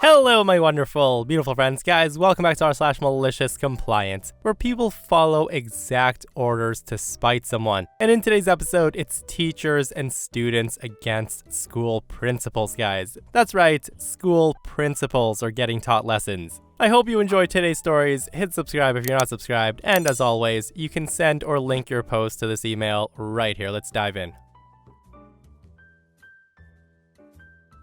Hello, my wonderful, beautiful friends. Guys, welcome back to r/MaliciousCompliance, where people follow exact orders to spite someone. And in today's episode, it's teachers and students against school principals, guys. That's right, school principals are getting taught lessons. I hope you enjoyed today's stories. Hit subscribe if you're not subscribed. And as always, you can send or link your post to this email right here. Let's dive in.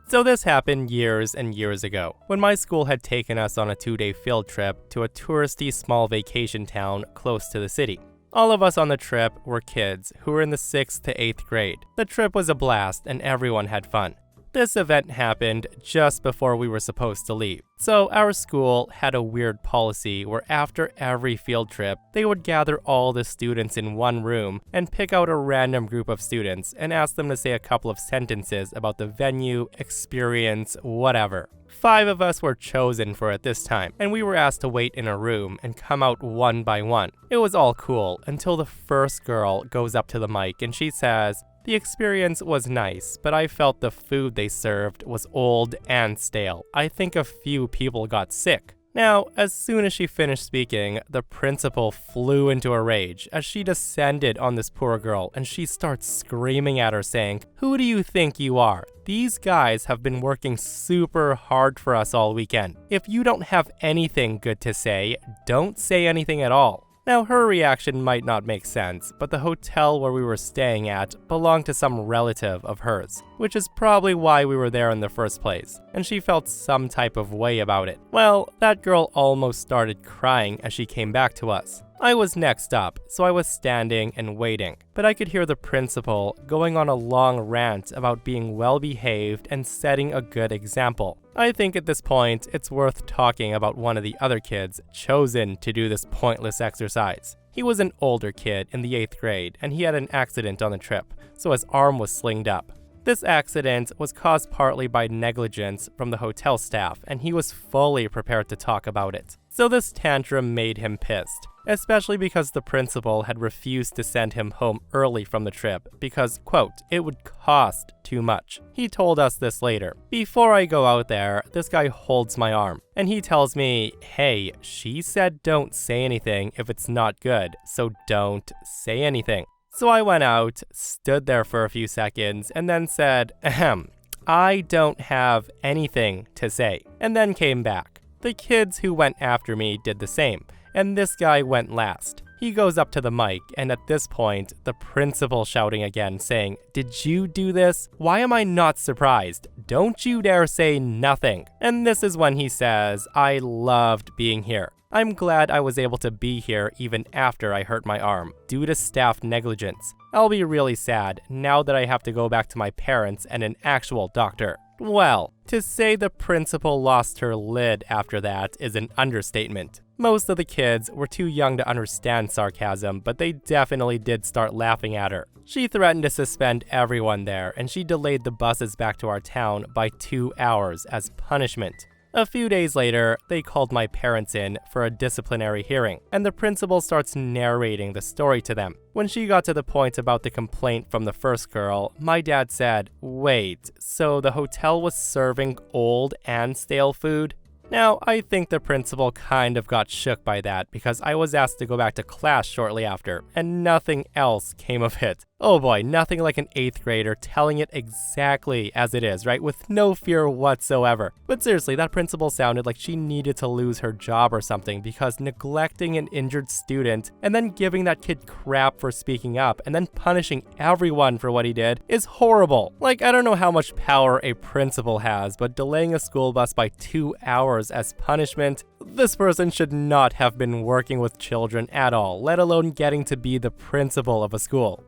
So this happened years and years ago, when my school had taken us on a 2-day field trip to a touristy small vacation town close to the city. All of us on the trip were kids who were in the 6th to 8th grade. The trip was a blast and everyone had fun. This event happened just before we were supposed to leave. So our school had a weird policy where after every field trip, they would gather all the students in one room and pick out a random group of students and ask them to say a couple of sentences about the venue, experience, whatever. 5 of us were chosen for it this time, and we were asked to wait in a room and come out one by one. It was all cool until the first girl goes up to the mic and she says, "The experience was nice, but I felt the food they served was old and stale. I think a few people got sick." Now, as soon as she finished speaking, the principal flew into a rage as she descended on this poor girl and she starts screaming at her saying, "Who do you think you are? These guys have been working super hard for us all weekend. If you don't have anything good to say, don't say anything at all." Now, her reaction might not make sense, but the hotel where we were staying at belonged to some relative of hers, which is probably why we were there in the first place, and she felt some type of way about it. Well, that girl almost started crying as she came back to us. I was next up, so I was standing and waiting, but I could hear the principal going on a long rant about being well-behaved and setting a good example. I think at this point, it's worth talking about one of the other kids chosen to do this pointless exercise. He was an older kid in the 8th grade, and he had an accident on the trip, so his arm was slinged up. This accident was caused partly by negligence from the hotel staff, and he was fully prepared to talk about it. So this tantrum made him pissed, especially because the principal had refused to send him home early from the trip because, quote, "it would cost too much." He told us this later. Before I go out there, this guy holds my arm, and he tells me, "Hey, she said don't say anything if it's not good, so don't say anything." So I went out, stood there for a few seconds, and then said, "Ahem, I don't have anything to say," and then came back. The kids who went after me did the same, and this guy went last. He goes up to the mic, and at this point, the principal shouting again, saying, "Did you do this? Why am I not surprised? Don't you dare say nothing." And this is when he says, "I loved being here. I'm glad I was able to be here even after I hurt my arm, due to staff negligence. I'll be really sad now that I have to go back to my parents and an actual doctor." Well, to say the principal lost her lid after that is an understatement. Most of the kids were too young to understand sarcasm, but they definitely did start laughing at her. She threatened to suspend everyone there, and she delayed the buses back to our town by 2 hours as punishment. A few days later, they called my parents in for a disciplinary hearing, and the principal starts narrating the story to them. When she got to the point about the complaint from the first girl, my dad said, "Wait, so the hotel was serving old and stale food?" Now, I think the principal kind of got shook by that because I was asked to go back to class shortly after, and nothing else came of it. Oh boy, nothing like an 8th grader telling it exactly as it is, right? With no fear whatsoever. But seriously, that principal sounded like she needed to lose her job or something because neglecting an injured student and then giving that kid crap for speaking up and then punishing everyone for what he did is horrible. Like, I don't know how much power a principal has, but delaying a school bus by 2 hours as punishment, this person should not have been working with children at all, let alone getting to be the principal of a school.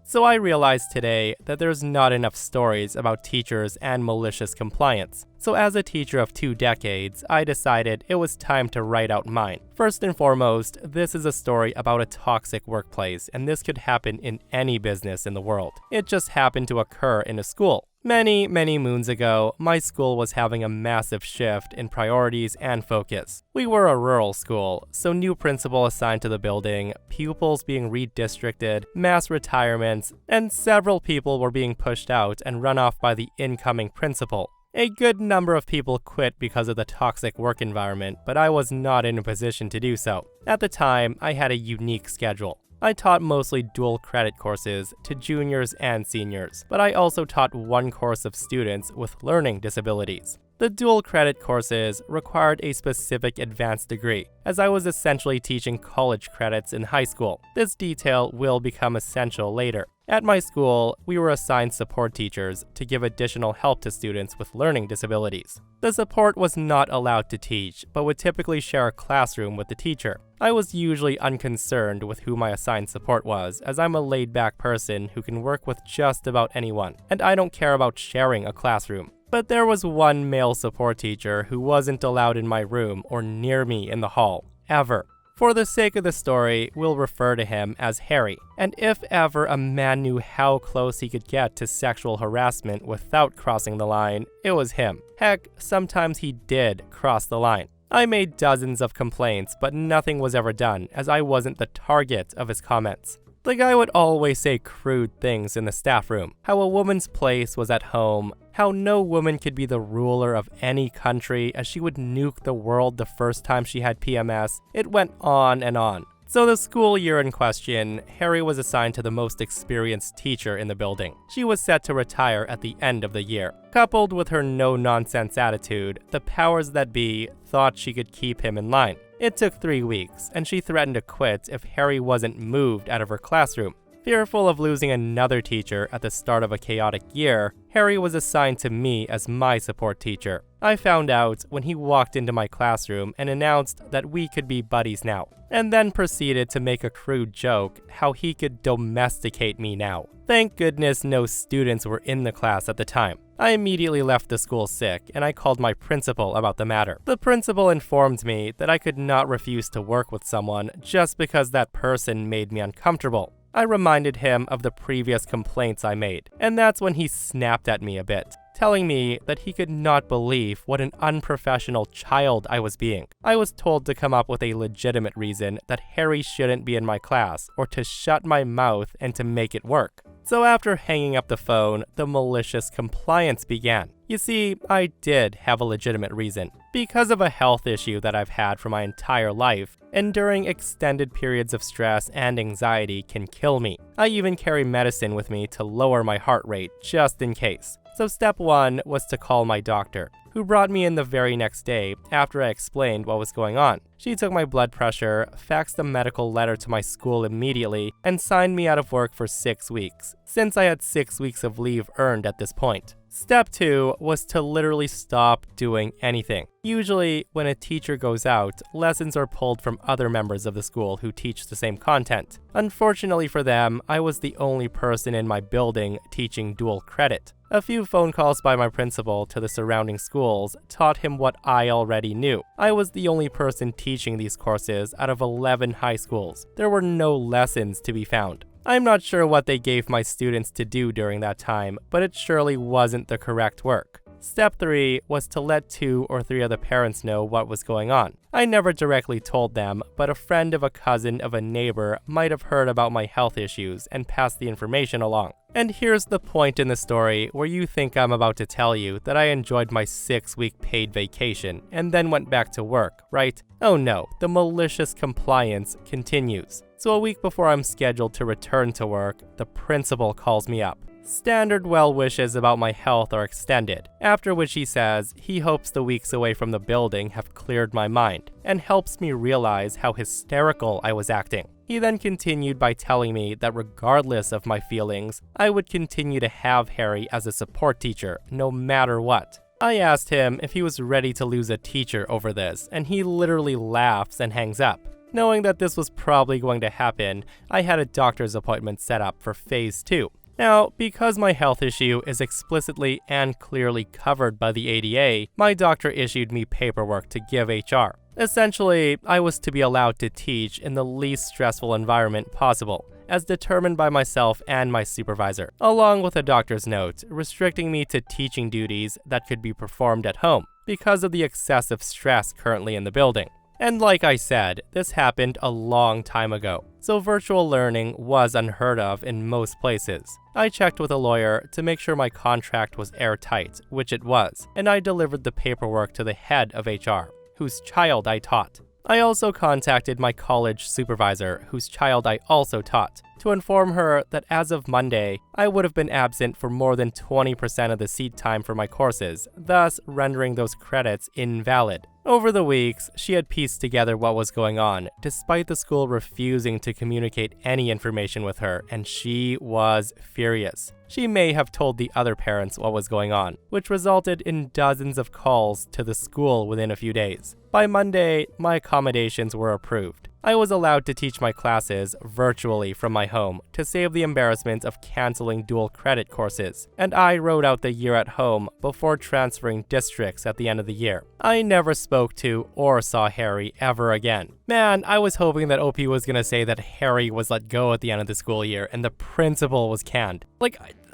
So I realized today that there's not enough stories about teachers and malicious compliance. So as a teacher of 2 decades, I decided it was time to write out mine. First and foremost, this is a story about a toxic workplace, and this could happen in any business in the world. It just happened to occur in a school. Many moons ago, my school was having a massive shift in priorities and focus. We were a rural school, so new principal assigned to the building, pupils being redistricted, mass retirements, and several people were being pushed out and run off by the incoming principal. A good number of people quit because of the toxic work environment, but I was not in a position to do so. At the time, I had a unique schedule. I taught mostly dual credit courses to juniors and seniors, but I also taught one course of students with learning disabilities. The dual credit courses required a specific advanced degree, as I was essentially teaching college credits in high school. This detail will become essential later. At my school, we were assigned support teachers to give additional help to students with learning disabilities. The support was not allowed to teach, but would typically share a classroom with the teacher. I was usually unconcerned with who my assigned support was, as I'm a laid-back person who can work with just about anyone, and I don't care about sharing a classroom. But there was one male support teacher who wasn't allowed in my room or near me in the hall, ever. For the sake of the story, we'll refer to him as Harry. And if ever a man knew how close he could get to sexual harassment without crossing the line, it was him. Heck, sometimes he did cross the line. I made dozens of complaints, but nothing was ever done, as I wasn't the target of his comments. The guy would always say crude things in the staff room, how a woman's place was at home, how no woman could be the ruler of any country as she would nuke the world the first time she had PMS. It went on and on. So the school year in question, Harry was assigned to the most experienced teacher in the building. She was set to retire at the end of the year. Coupled with her no-nonsense attitude, the powers that be thought she could keep him in line. It took 3 weeks, and she threatened to quit if Harry wasn't moved out of her classroom. Fearful of losing another teacher at the start of a chaotic year, Harry was assigned to me as my support teacher. I found out when he walked into my classroom and announced that we could be buddies now, and then proceeded to make a crude joke how he could domesticate me now. Thank goodness no students were in the class at the time. I immediately left the school sick, and I called my principal about the matter. The principal informed me that I could not refuse to work with someone just because that person made me uncomfortable. I reminded him of the previous complaints I made, and that's when he snapped at me a bit, telling me that he could not believe what an unprofessional child I was being. I was told to come up with a legitimate reason that Harry shouldn't be in my class, or to shut my mouth and to make it work. So after hanging up the phone, the malicious compliance began. You see, I did have a legitimate reason. Because of a health issue that I've had for my entire life, enduring extended periods of stress and anxiety can kill me. I even carry medicine with me to lower my heart rate, just in case. So step 1 was to call my doctor, who brought me in the very next day after I explained what was going on. She took my blood pressure, faxed a medical letter to my school immediately, and signed me out of work for 6 weeks, since I had 6 weeks of leave earned at this point. Step 2 was to literally stop doing anything. Usually, when a teacher goes out, lessons are pulled from other members of the school who teach the same content. Unfortunately for them, I was the only person in my building teaching dual credit. A few phone calls by my principal to the surrounding schools taught him what I already knew. I was the only person teaching these courses out of 11 high schools. There were no lessons to be found. I'm not sure what they gave my students to do during that time, but it surely wasn't the correct work. Step 3 was to let 2 or 3 other parents know what was going on. I never directly told them, but a friend of a cousin of a neighbor might have heard about my health issues and passed the information along. And here's the point in the story where you think I'm about to tell you that I enjoyed my 6-week paid vacation and then went back to work, right? Oh no, the malicious compliance continues. So a week before I'm scheduled to return to work, the principal calls me up. Standard well wishes about my health are extended, after which he says he hopes the weeks away from the building have cleared my mind, and helps me realize how hysterical I was acting. He then continued by telling me that regardless of my feelings, I would continue to have Harry as a support teacher, no matter what. I asked him if he was ready to lose a teacher over this, and he literally laughs and hangs up. Knowing that this was probably going to happen, I had a doctor's appointment set up for phase 2. Now, because my health issue is explicitly and clearly covered by the ADA, my doctor issued me paperwork to give HR. Essentially, I was to be allowed to teach in the least stressful environment possible, as determined by myself and my supervisor, along with a doctor's note restricting me to teaching duties that could be performed at home because of the excessive stress currently in the building. And like I said, this happened a long time ago, so virtual learning was unheard of in most places. I checked with a lawyer to make sure my contract was airtight, which it was, and I delivered the paperwork to the head of HR, whose child I taught. I also contacted my college supervisor, whose child I also taught, to inform her that as of Monday, I would have been absent for more than 20% of the seat time for my courses, thus rendering those credits invalid. Over the weeks, she had pieced together what was going on, despite the school refusing to communicate any information with her, and she was furious. She may have told the other parents what was going on, which resulted in dozens of calls to the school within a few days. By Monday, my accommodations were approved. I was allowed to teach my classes virtually from my home to save the embarrassment of canceling dual credit courses, and I wrote out the year at home before transferring districts at the end of the year. I never spoke to or saw Harry ever again. Man, I was hoping that OP was gonna say that Harry was let go at the end of the school year and the principal was canned.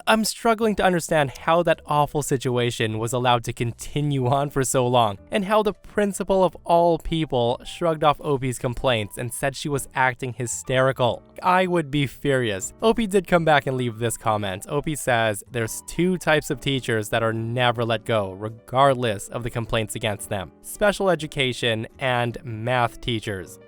I'm struggling to understand how that awful situation was allowed to continue on for so long, and how the principal of all people shrugged off OP's complaints and said she was acting hysterical. I would be furious. OP did come back and leave this comment. OP says there's two types of teachers that are never let go, regardless of the complaints against them: special education and math teachers.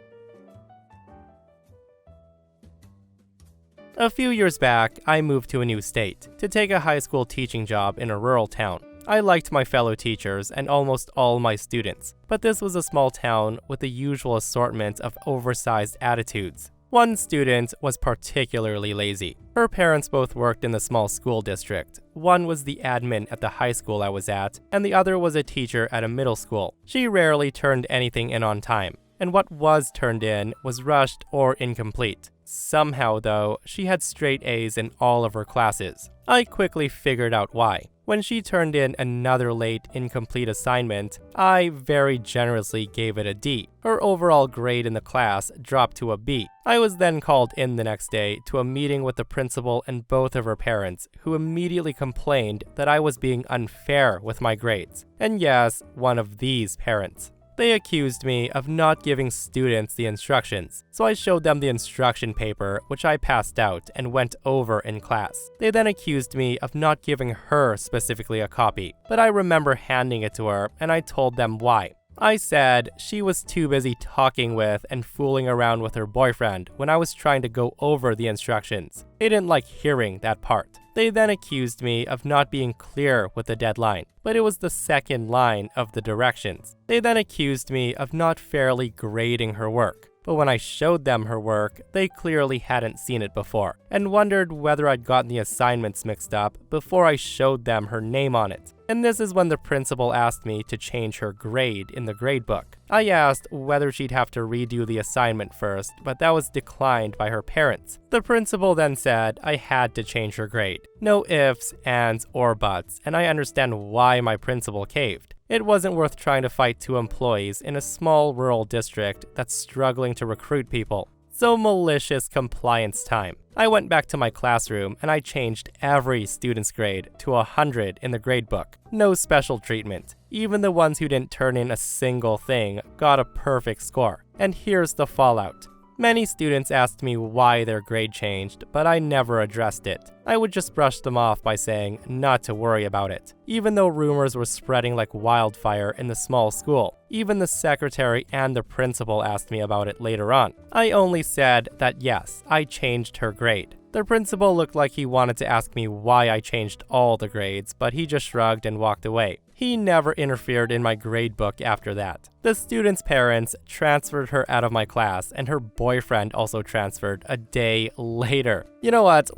A few years back, I moved to a new state to take a high school teaching job in a rural town. I liked my fellow teachers and almost all my students, but this was a small town with the usual assortment of oversized attitudes. One student was particularly lazy. Her parents both worked in the small school district. One was the admin at the high school I was at, and the other was a teacher at a middle school. She rarely turned anything in on time, and what was turned in was rushed or incomplete. Somehow, though, she had straight A's in all of her classes. I quickly figured out why. When she turned in another late, incomplete assignment, I very generously gave it a D. Her overall grade in the class dropped to a B. I was then called in the next day to a meeting with the principal and both of her parents, who immediately complained that I was being unfair with my grades. And yes, one of these parents. They accused me of not giving students the instructions, so I showed them the instruction paper, which I passed out and went over in class. They then accused me of not giving her specifically a copy, but I remember handing it to her, and I told them why. I said she was too busy talking with and fooling around with her boyfriend when I was trying to go over the instructions. They didn't like hearing that part. They then accused me of not being clear with the deadline, but it was the second line of the directions. They then accused me of not fairly grading her work, but when I showed them her work, they clearly hadn't seen it before, and wondered whether I'd gotten the assignments mixed up before I showed them her name on it. And this is when the principal asked me to change her grade in the gradebook. I asked whether she'd have to redo the assignment first, but that was declined by her parents. The principal then said I had to change her grade. No ifs, ands, or buts, and I understand why my principal caved. It wasn't worth trying to fight two employees in a small rural district that's struggling to recruit people. So malicious compliance time. I went back to my classroom and I changed every student's grade to 100 in the gradebook. No special treatment. Even the ones who didn't turn in a single thing got a perfect score. And here's the fallout. Many students asked me why their grade changed, but I never addressed it. I would just brush them off by saying not to worry about it, even though rumors were spreading like wildfire in the small school. Even the secretary and the principal asked me about it later on. I only said that yes, I changed her grade. The principal looked like he wanted to ask me why I changed all the grades, but he just shrugged and walked away. He never interfered in my gradebook after that. The student's parents transferred her out of my class, and her boyfriend also transferred a day later. You know what?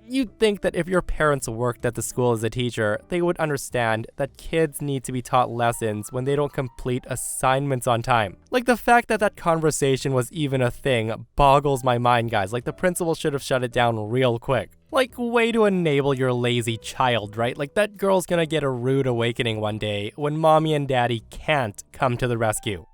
You'd think that if your parents worked at the school as a teacher, they would understand that kids need to be taught lessons when they don't complete assignments on time. The fact that that conversation was even a thing boggles my mind, guys. The principal should have shut it down real quick. Way to enable your lazy child, right? That girl's gonna get a rude awakening one day when mommy and daddy can't come to the rescue.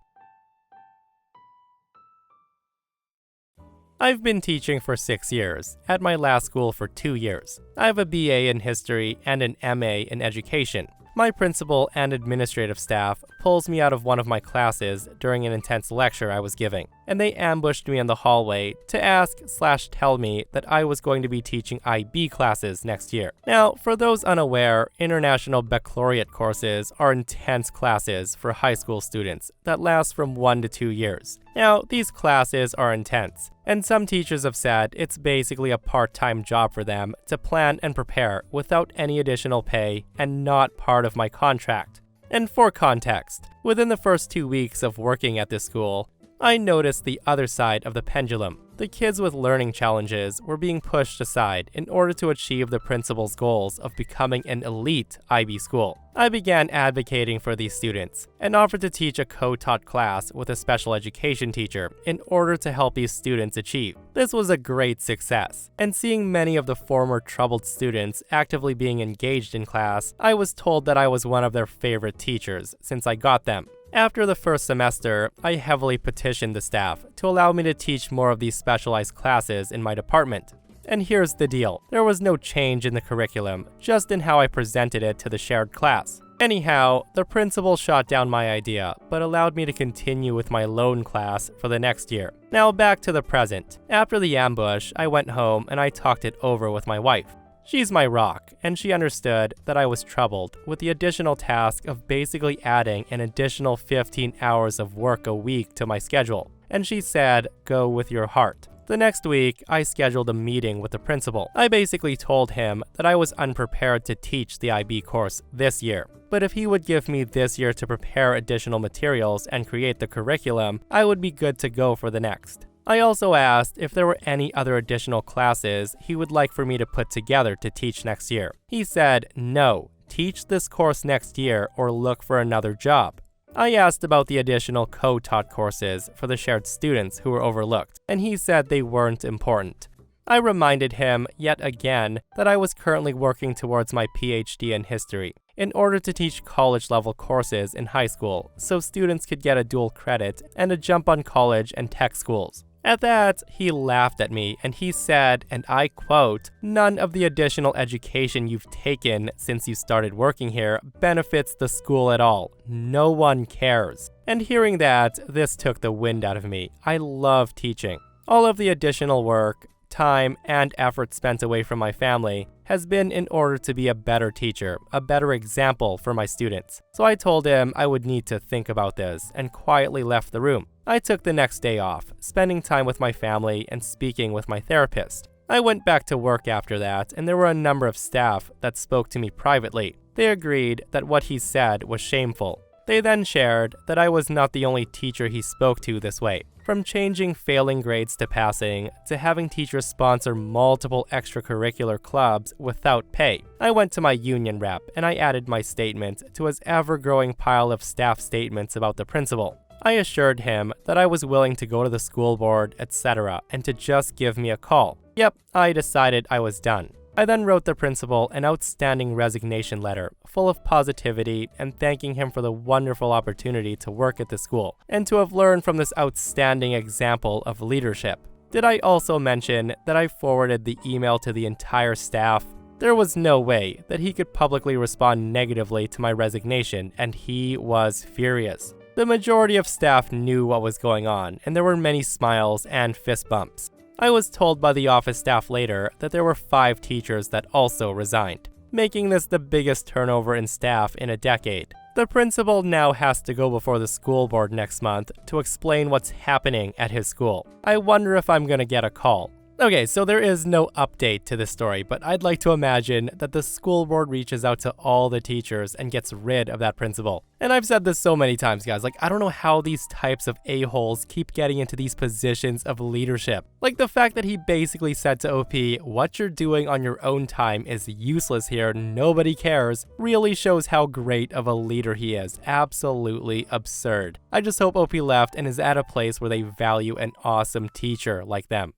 I've been teaching for 6 years, at my last school for 2 years. I have a BA in history and an MA in education. My principal and administrative staff pulls me out of one of my classes during an intense lecture I was giving, and they ambushed me in the hallway to ask/tell me that I was going to be teaching IB classes next year. Now, for those unaware, International Baccalaureate courses are intense classes for high school students that last from 1 to 2 years. Now, these classes are intense, and some teachers have said it's basically a part-time job for them to plan and prepare without any additional pay and not part of my contract. And for context, within the first 2 weeks of working at this school, I noticed the other side of the pendulum. The kids with learning challenges were being pushed aside in order to achieve the principal's goals of becoming an elite IB school. I began advocating for these students and offered to teach a co-taught class with a special education teacher in order to help these students achieve. This was a great success, and seeing many of the former troubled students actively being engaged in class, I was told that I was one of their favorite teachers since I got them. After the first semester, I heavily petitioned the staff to allow me to teach more of these specialized classes in my department. And here's the deal. There was no change in the curriculum, just in how I presented it to the shared class. Anyhow, the principal shot down my idea, but allowed me to continue with my lone class for the next year. Now back to the present. After the ambush, I went home and I talked it over with my wife. She's my rock, and she understood that I was troubled with the additional task of basically adding an additional 15 hours of work a week to my schedule. And she said, go with your heart. The next week, I scheduled a meeting with the principal. I basically told him that I was unprepared to teach the IB course this year, but if he would give me this year to prepare additional materials and create the curriculum, I would be good to go for the next. I also asked if there were any other additional classes he would like for me to put together to teach next year. He said, no, teach this course next year or look for another job. I asked about the additional co-taught courses for the shared students who were overlooked, and he said they weren't important. I reminded him yet again that I was currently working towards my PhD in history in order to teach college-level courses in high school so students could get a dual credit and a jump on college and tech schools. At that, he laughed at me and he said, and I quote, "None of the additional education you've taken since you started working here benefits the school at all. No one cares." And hearing that, this took the wind out of me. I love teaching. All of the additional work, time, and effort spent away from my family has been in order to be a better teacher, a better example for my students. So I told him I would need to think about this and quietly left the room. I took the next day off, spending time with my family and speaking with my therapist. I went back to work after that, and there were a number of staff that spoke to me privately. They agreed that what he said was shameful. They then shared that I was not the only teacher he spoke to this way. From changing failing grades to passing, to having teachers sponsor multiple extracurricular clubs without pay. I went to my union rep and I added my statement to his ever-growing pile of staff statements about the principal. I assured him that I was willing to go to the school board, etc., and to just give me a call. Yep, I decided I was done. I then wrote the principal an outstanding resignation letter, full of positivity and thanking him for the wonderful opportunity to work at the school, and to have learned from this outstanding example of leadership. Did I also mention that I forwarded the email to the entire staff? There was no way that he could publicly respond negatively to my resignation, and he was furious. The majority of staff knew what was going on, and there were many smiles and fist bumps. I was told by the office staff later that there were 5 teachers that also resigned, making this the biggest turnover in staff in a decade. The principal now has to go before the school board next month to explain what's happening at his school. I wonder if I'm gonna get a call. Okay, so there is no update to this story, but I'd like to imagine that the school board reaches out to all the teachers and gets rid of that principal. And I've said this so many times, guys, like, I don't know how these types of a-holes keep getting into these positions of leadership. Like, the fact that he basically said to OP, what you're doing on your own time is useless here, nobody cares, really shows how great of a leader he is. Absolutely absurd. I just hope OP left and is at a place where they value an awesome teacher like them.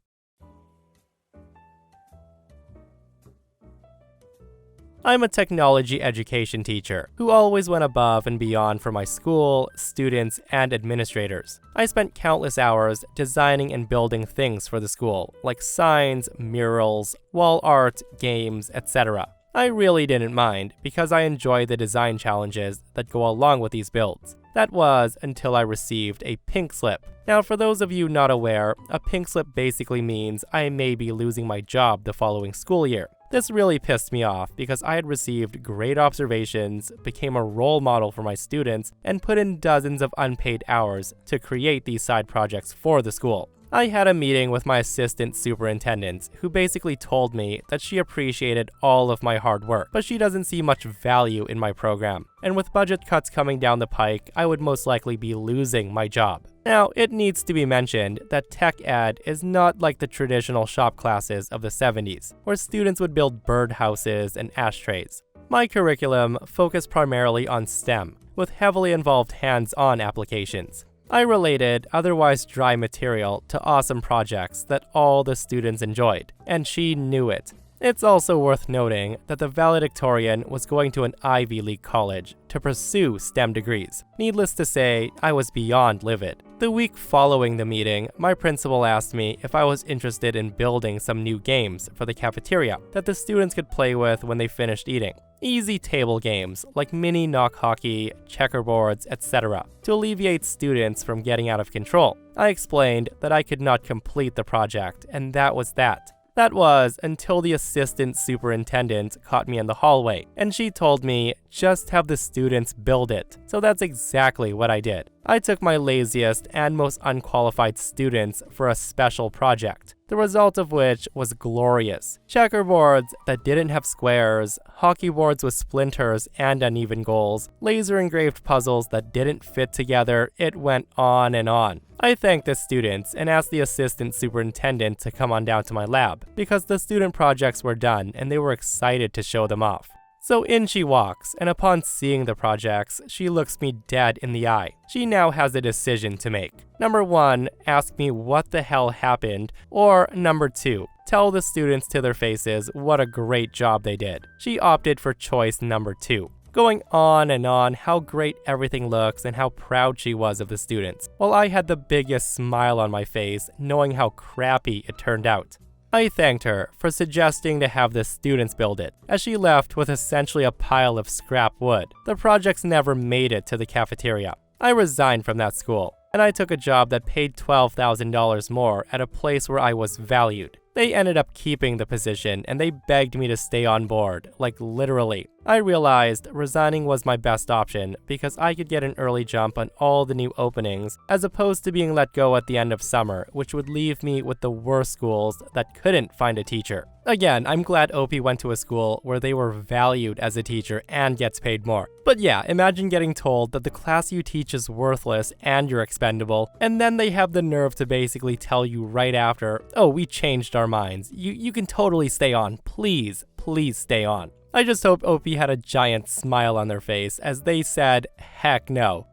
I'm a technology education teacher who always went above and beyond for my school, students, and administrators. I spent countless hours designing and building things for the school, like signs, murals, wall art, games, etc. I really didn't mind because I enjoy the design challenges that go along with these builds. That was until I received a pink slip. Now, for those of you not aware, a pink slip basically means I may be losing my job the following school year. This really pissed me off because I had received great observations, became a role model for my students, and put in dozens of unpaid hours to create these side projects for the school. I had a meeting with my assistant superintendent, who basically told me that she appreciated all of my hard work, but she doesn't see much value in my program. And with budget cuts coming down the pike, I would most likely be losing my job. Now, it needs to be mentioned that tech ed is not like the traditional shop classes of the 70s, where students would build birdhouses and ashtrays. My curriculum focused primarily on STEM, with heavily involved hands-on applications. I related otherwise dry material to awesome projects that all the students enjoyed, and she knew it. It's also worth noting that the valedictorian was going to an Ivy League college to pursue STEM degrees. Needless to say, I was beyond livid. The week following the meeting, my principal asked me if I was interested in building some new games for the cafeteria that the students could play with when they finished eating. Easy table games like mini knock hockey, checkerboards, etc. to alleviate students from getting out of control. I explained that I could not complete the project, and that was that. That was until the assistant superintendent caught me in the hallway, and she told me just have the students build it. So that's exactly what I did. I took my laziest and most unqualified students for a special project, the result of which was glorious. Checkerboards that didn't have squares, hockey boards with splinters and uneven goals, laser engraved puzzles that didn't fit together, it went on and on. I thanked the students and asked the assistant superintendent to come on down to my lab, because the student projects were done and they were excited to show them off. So in she walks, and upon seeing the projects, she looks me dead in the eye. She now has a decision to make. Number 1, ask me what the hell happened, or number 2, tell the students to their faces what a great job they did. She opted for choice number 2. Going on and on how great everything looks and how proud she was of the students, while I had the biggest smile on my face knowing how crappy it turned out. I thanked her for suggesting to have the students build it, as she left with essentially a pile of scrap wood. The projects never made it to the cafeteria. I resigned from that school, and I took a job that paid $12,000 more at a place where I was valued. They ended up keeping the position, and they begged me to stay on board, like literally. I realized resigning was my best option because I could get an early jump on all the new openings, as opposed to being let go at the end of summer, which would leave me with the worst schools that couldn't find a teacher. Again, I'm glad Opie went to a school where they were valued as a teacher and gets paid more. But yeah, imagine getting told that the class you teach is worthless and you're expendable, and then they have the nerve to basically tell you right after, oh, we changed our minds. You can totally stay on. Please stay on. I just hope Opie had a giant smile on their face as they said, heck no.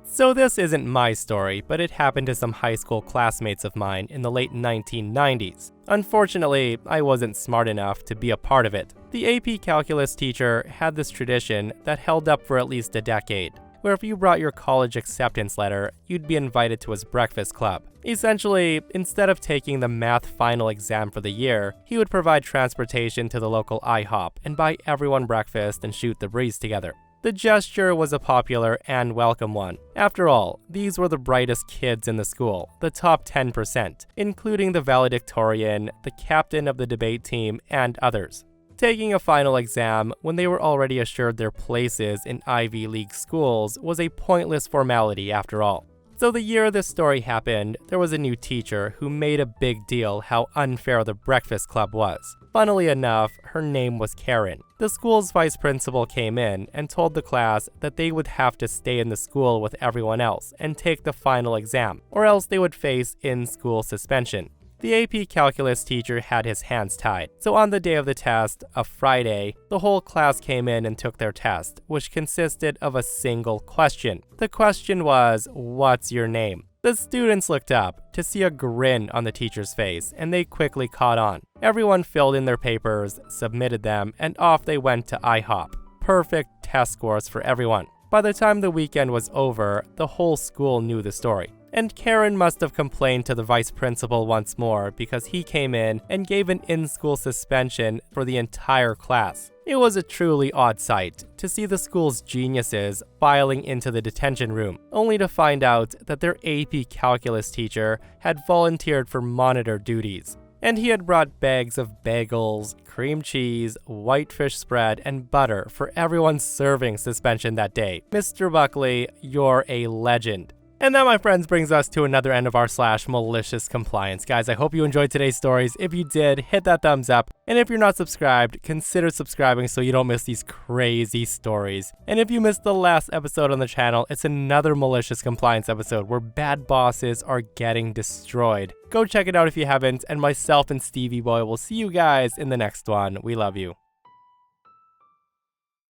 So this isn't my story, but it happened to some high school classmates of mine in the late 1990s. Unfortunately, I wasn't smart enough to be a part of it. The AP Calculus teacher had this tradition that held up for at least a decade, where if you brought your college acceptance letter, you'd be invited to his breakfast club. Essentially, instead of taking the math final exam for the year, he would provide transportation to the local IHOP and buy everyone breakfast and shoot the breeze together. The gesture was a popular and welcome one. After all, these were the brightest kids in the school, the top 10%, including the valedictorian, the captain of the debate team, and others. Taking a final exam when they were already assured their places in Ivy League schools was a pointless formality after all. So the year this story happened, there was a new teacher who made a big deal how unfair the breakfast club was. Funnily enough, her name was Karen. The school's vice principal came in and told the class that they would have to stay in the school with everyone else and take the final exam, or else they would face in-school suspension. The AP Calculus teacher had his hands tied, so on the day of the test, a Friday, the whole class came in and took their test, which consisted of a single question. The question was, what's your name? The students looked up to see a grin on the teacher's face, and they quickly caught on. Everyone filled in their papers, submitted them, and off they went to IHOP. Perfect test scores for everyone. By the time the weekend was over, the whole school knew the story. And Karen must have complained to the vice principal once more because he came in and gave an in-school suspension for the entire class. It was a truly odd sight to see the school's geniuses filing into the detention room, only to find out that their AP calculus teacher had volunteered for monitor duties. And he had brought bags of bagels, cream cheese, whitefish spread, and butter for everyone's serving suspension that day. Mr. Buckley, you're a legend. And that, my friends, brings us to another end of our /malicious compliance. Guys, I hope you enjoyed today's stories. If you did, hit that thumbs up. And if you're not subscribed, consider subscribing so you don't miss these crazy stories. And if you missed the last episode on the channel, it's another malicious compliance episode where bad bosses are getting destroyed. Go check it out if you haven't, and myself and Stevie Boy will see you guys in the next one. We love you.